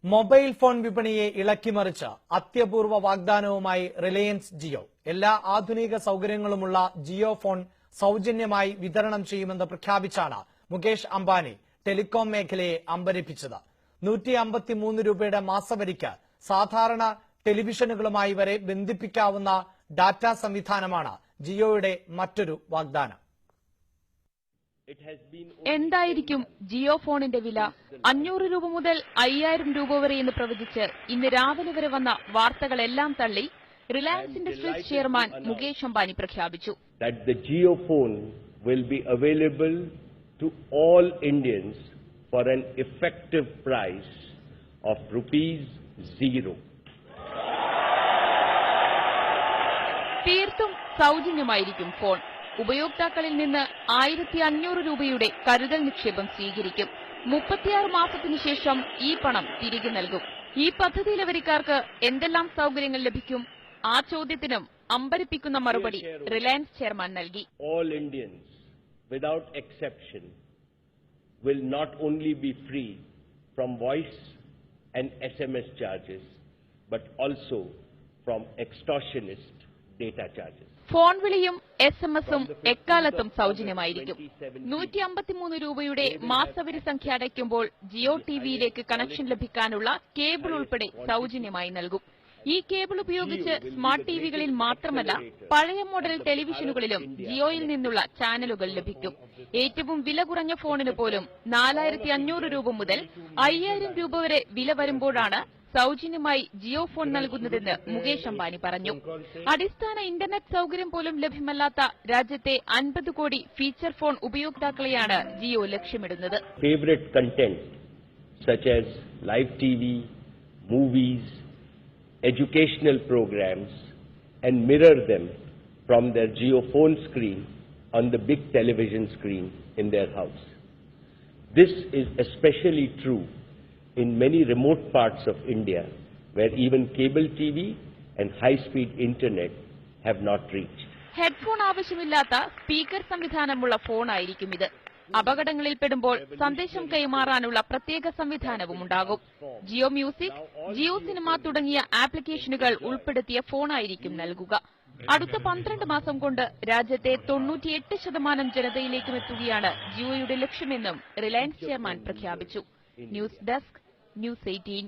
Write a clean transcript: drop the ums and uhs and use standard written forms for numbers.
Mobile phone വിപണിയെ ഇളക്കിമറിച്ച് അത്യപൂർവ വാഗ്ദാനവുമായി Reliance Jio. എല്ലാ ആധുനിക സൌകര്യങ്ങളുമുള്ള ജിയോ ഫോൺ സൌജന്യമായി വിതരണം ചെയ്യുമെന്ന് പ്രഖ്യാപിച്ചാണ് മുകേഷ് അംബാനി ടെലികോം മേഖലയെ അമ്പരപ്പിച്ചത്. 153 രൂപയുടെ മാസവരിക്ക് സാധാരണ ടെലിവിഷനുകളുമായി വരെ ബന്ധിപ്പിക്കാവുന്ന ഡാറ്റാ സംവിധാനമാണ് ജിയോയുടെ മറ്റൊരു വാഗ്ദാനം. എന്തായിരിക്കും ജിയോ ഫോണിന്റെ വില? 500 രൂപ മുതൽ 5000 രൂപ വരെ എന്ന് പ്രവചിച്ച് ഇന്ന് രാവിലെ വരെ വന്ന വാർത്തകളെല്ലാം തള്ളി Reliance industries chairman Mukesh Ambani പ്രഖ്യാപിച്ചു. The Jio phone will be available to all Indians for an effective price of ₹0. തീർത്തും സൌജന്യമായിരിക്കും ഫോൺ. ഉപയോക്താക്കളിൽ നിന്ന് 1500 രൂപയുടെ കരുതൽ നിക്ഷേപം സ്വീകരിക്കും. 36 മാസത്തിനു ശേഷം ഈ പണം തിരികെ നൽകും. ഈ പദ്ധതിയിലെ വരിക്കാർക്ക് എന്തെല്ലാം സൌകര്യങ്ങൾ ലഭിക്കും? ആ ചോദ്യത്തിനും അമ്പരിപ്പിക്കുന്ന മറുപടി റിലയൻസ് ചെയർമാൻ നൽകി. All Indians without exception will not only be free from voice and SMS charges but also from extortionist data charges. Phone വിളിയും SMS-ഉം എക്കാലത്തും സൌജന്യമായിരിക്കും. 153 രൂപയുടെ മാസവരി സംഖ്യ അടയ്ക്കുമ്പോൾ ജിയോ ടിവിയിലേക്ക് കണക്ഷൻ ലഭിക്കാനുള്ള കേബിൾ ഉൾപ്പെടെ സൌജന്യമായി നൽകും. ഈ കേബിൾ ഉപയോഗിച്ച് സ്മാർട്ട് ടിവികളിൽ മാത്രമല്ല പഴയ മോഡൽ ടെലിവിഷനുകളിലും ജിയോയിൽ നിന്നുള്ള ചാനലുകൾ ലഭിക്കും. ഏറ്റവും വില കുറഞ്ഞ ഫോണിന് പോലും 4500 രൂപ മുതൽ 5000 രൂപ വരെ വില വരുമ്പോഴാണ് സൌജന്യമായി ജിയോ ഫോൺ നൽകുന്നതെന്ന് മുകേഷ് അംബാനി പറഞ്ഞു. അടിസ്ഥാന ഇന്റർനെറ്റ് സൌകര്യം പോലും ലഭ്യമല്ലാത്ത രാജ്യത്തെ 50 കോടി ഫീച്ചർ ഫോൺ ഉപയോക്താക്കളെയാണ് ജിയോ ലക്ഷ്യമിടുന്നത്. Favorite content such as live TV, movies, educational programs and mirror them from their Jio phone screen on the big television screen in their house. This is especially true in many remote parts of India where even cable TV and high-speed internet have not reached. Headphone ആവശ്യമില്ലാത്ത speaker സംവിധാനമുള്ള ഫോണായിരിക്കും ഇത്. അപകടങ്ങളിൽ പെടുമ്പോൾ സന്ദേശം കൈമാറാനുള്ള പ്രത്യേക സംവിധാനവും ഉണ്ടാകും. Jio music, Jio cinema തുടങ്ങിയ ആപ്ലിക്കേഷനുകൾ ഉൾപ്പെടുത്തിയ ഫോണായിരിക്കും നൽകുക. അടുത്ത 12 മാസം കൊണ്ട് രാജ്യത്തെ 98% ജനതയിലേക്കും എത്തുകയാണ് ജിയോയുടെ ലക്ഷ്യമെന്നും റിലയൻസ് ചെയർമാൻ പ്രഖ്യാപിച്ചു. News desk, News 18.